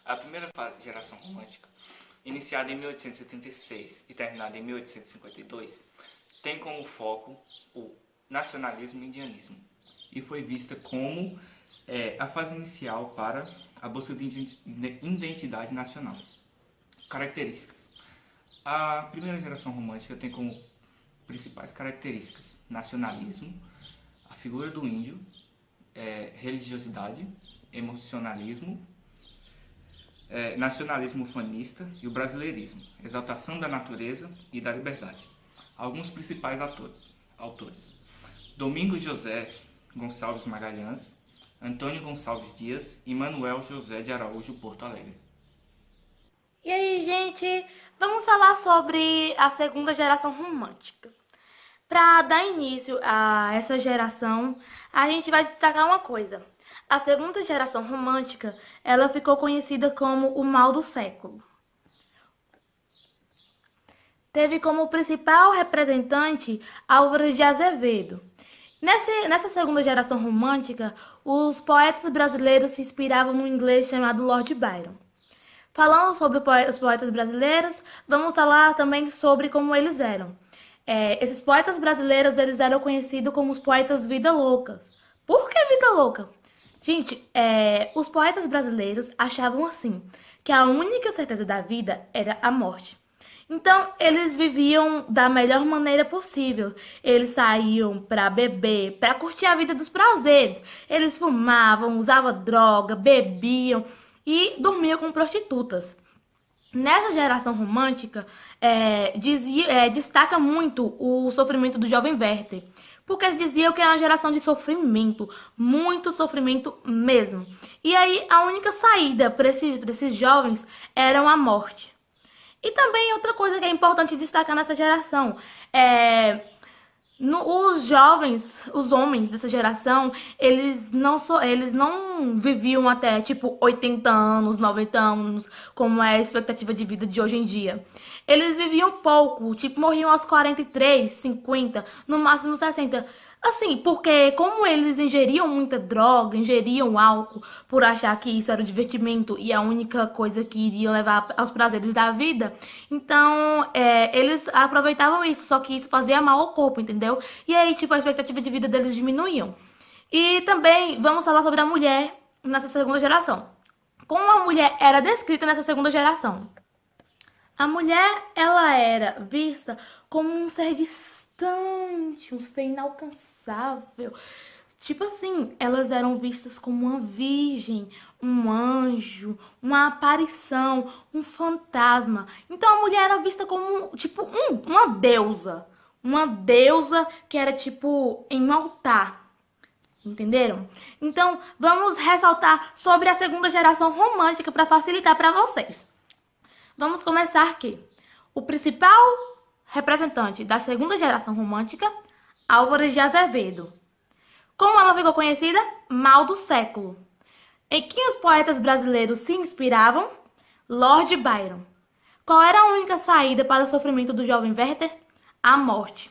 A primeira fase de geração romântica, iniciada em 1876 e terminada em 1852, tem como foco o nacionalismo e indianismo e foi vista como a fase inicial para a busca de identidade nacional. Características. A primeira geração romântica tem como principais características nacionalismo, a figura do índio, religiosidade, emocionalismo, nacionalismo ufanista e o brasileirismo, exaltação da natureza e da liberdade. Alguns principais autores: Domingos José Gonçalves Magalhães, Antônio Gonçalves Dias e Manuel José de Araújo Porto Alegre. E aí, gente, vamos falar sobre a segunda geração romântica. Para dar início a essa geração, a gente vai destacar uma coisa. A segunda geração romântica, ela ficou conhecida como o mal do século. Teve como principal representante Álvares de Azevedo. Nessa segunda geração romântica, os poetas brasileiros se inspiravam no inglês chamado Lord Byron. Falando sobre os poetas brasileiros, vamos falar também sobre como eles eram. Esses poetas brasileiros, eles eram conhecidos como os poetas vida loucas. Por que vida louca? Gente, os poetas brasileiros achavam assim, que a única certeza da vida era a morte. Então, eles viviam da melhor maneira possível. Eles saíam para beber, para curtir a vida dos prazeres. Eles fumavam, usavam droga, bebiam e dormiam com prostitutas. Nessa geração romântica, destaca muito o sofrimento do jovem Werther, porque eles diziam que era uma geração de sofrimento, muito sofrimento mesmo. E aí, a única saída para esses jovens era a morte. E também outra coisa que é importante destacar nessa geração, os jovens, os homens dessa geração, eles não viviam até tipo 80 anos, 90 anos, como é a expectativa de vida de hoje em dia. Eles viviam pouco, tipo morriam aos 43, 50, no máximo 60. Assim, porque como eles ingeriam muita droga, ingeriam álcool, por achar que isso era o divertimento e a única coisa que iria levar aos prazeres da vida, então eles aproveitavam isso, só que isso fazia mal ao corpo, entendeu? E aí, tipo, a expectativa de vida deles diminuíam. E também vamos falar sobre a mulher nessa segunda geração. Como a mulher era descrita nessa segunda geração? A mulher, ela era vista como um ser distante, um ser inalcançável. Tipo assim, elas eram vistas como uma virgem, um anjo, uma aparição, um fantasma. Então a mulher era vista como, tipo, uma deusa. Uma deusa que era, tipo, em um altar. Entenderam? Então, vamos ressaltar sobre a segunda geração romântica para facilitar para vocês. Vamos começar aqui. O principal representante da segunda geração romântica, Álvares de Azevedo. Como ela ficou conhecida? Mal do século. Em quem os poetas brasileiros se inspiravam? Lord Byron. Qual era a única saída para o sofrimento do jovem Werther? A morte.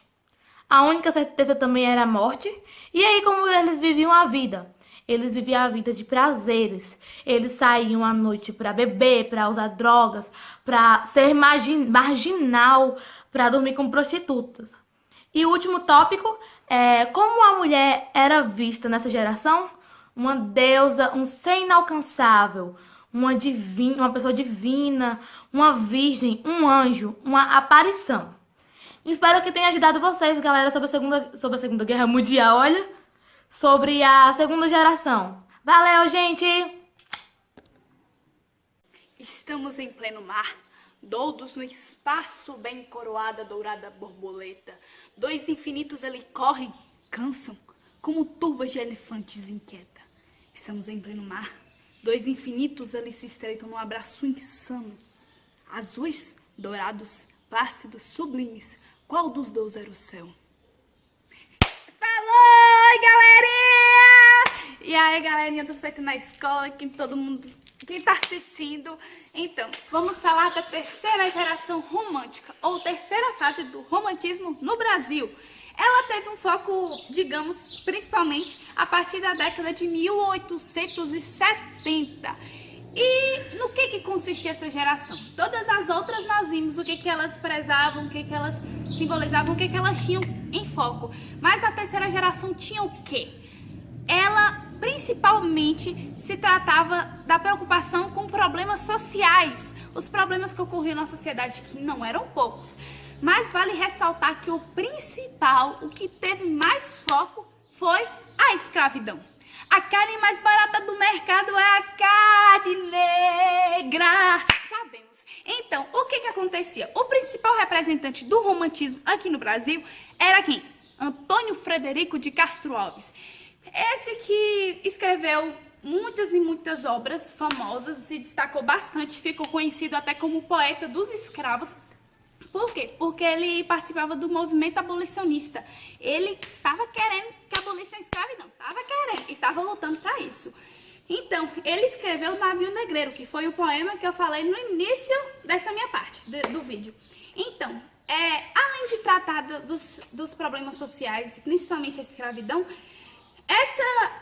A única certeza também era a morte. E aí, como eles viviam a vida? Eles viviam a vida de prazeres. Eles saíam à noite para beber, para usar drogas, para ser marginal, para dormir com prostitutas. E o último tópico é como a mulher era vista nessa geração? Uma deusa, um ser inalcançável, uma pessoa divina, uma virgem, um anjo, uma aparição. Espero que tenha ajudado vocês, galera, sobre a Segunda Guerra Mundial, olha, sobre a segunda geração. Valeu, gente! Estamos em pleno mar, doudos no espaço, bem coroada, dourada borboleta. Dois infinitos ali correm, cansam, como turbas de elefantes inquieta. Estamos em pleno mar, dois infinitos ali se estreitam num abraço insano. Azuis, dourados, plácidos, sublimes, qual dos dois era o céu? Falou, galerinha! E aí, galerinha, tudo feito na escola, quem tá assistindo. Então, vamos falar da terceira geração romântica, ou terceira fase do romantismo no Brasil. Ela teve um foco, digamos, principalmente a partir da década de 1870. E no que consistia essa geração? Todas as outras nós vimos o que elas prezavam, o que elas simbolizavam, o que elas tinham em foco. Mas a terceira geração tinha o quê? Ela principalmente se tratava da preocupação com problemas sociais, os problemas que ocorriam na sociedade, que não eram poucos. Mas vale ressaltar que o principal, o que teve mais foco, foi a escravidão. A carne mais barata do mercado é a carne negra, sabemos. Então, o que acontecia? O principal representante do romantismo aqui no Brasil era quem? Antônio Frederico de Castro Alves. Esse que escreveu muitas e muitas obras famosas, se destacou bastante, ficou conhecido até como poeta dos escravos. Por quê? Porque ele participava do movimento abolicionista. Ele estava querendo que abolisse a escravidão, estava querendo e estava lutando para isso. Então, ele escreveu O Navio Negreiro, que foi o poema que eu falei no início dessa minha parte do vídeo. Então, além de tratar dos problemas sociais, principalmente a escravidão,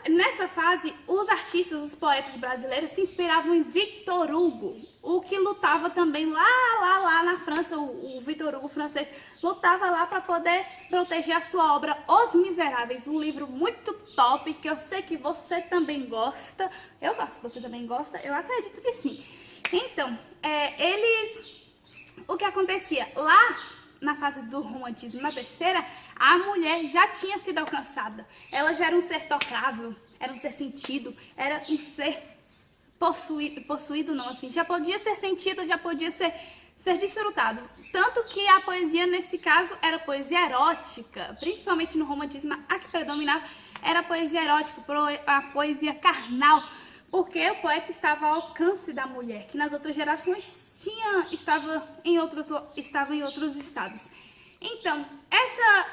nessa fase, os artistas, os poetas brasileiros se inspiravam em Victor Hugo, o que lutava também lá na França, o Victor Hugo francês, lutava lá para poder proteger a sua obra Os Miseráveis, um livro muito top, que eu sei que você também gosta. Eu gosto, você também gosta? Eu acredito que sim. Então, o que acontecia? Lá na fase do romantismo, na terceira, a mulher já tinha sido alcançada. Ela já era um ser tocável, era um ser sentido, era um ser possuído não, assim, já podia ser sentido, já podia ser desfrutado. Tanto que a poesia, nesse caso, era poesia erótica, principalmente no romantismo, a que predominava era a poesia erótica, a poesia carnal, porque o poeta estava ao alcance da mulher, que nas outras gerações estava em outros estados. Então,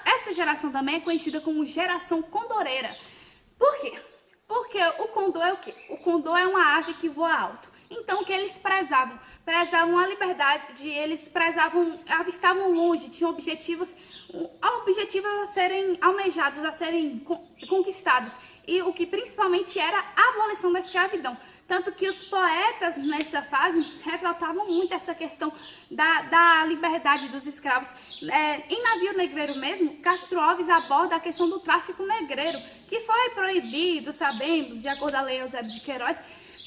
essa geração também é conhecida como geração condoreira. Por quê? Porque o condor é o quê? O condor é uma ave que voa alto. Então, o que eles prezavam? Prezavam a liberdade, eles avistavam longe, tinham objetivos a serem almejados, a serem conquistados. E o que principalmente era a abolição da escravidão. Tanto que os poetas nessa fase retratavam muito essa questão da liberdade dos escravos. Em Navio Negreiro mesmo, Castro Alves aborda a questão do tráfico negreiro, que foi proibido, sabemos, de acordo com a Lei Eusébio de Queiroz,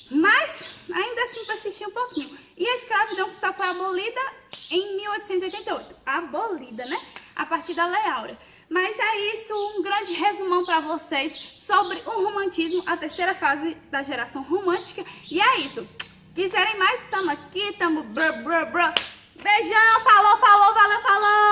mas ainda assim persistia um pouquinho. E a escravidão que só foi abolida em 1888. Abolida, né? A partir da Lei Áurea. Mas é isso, um grande resumão para vocês sobre o romantismo, a terceira fase da geração romântica. E é isso. Quiserem mais, tamo aqui, tamo Beijão, falou, valeu, falou!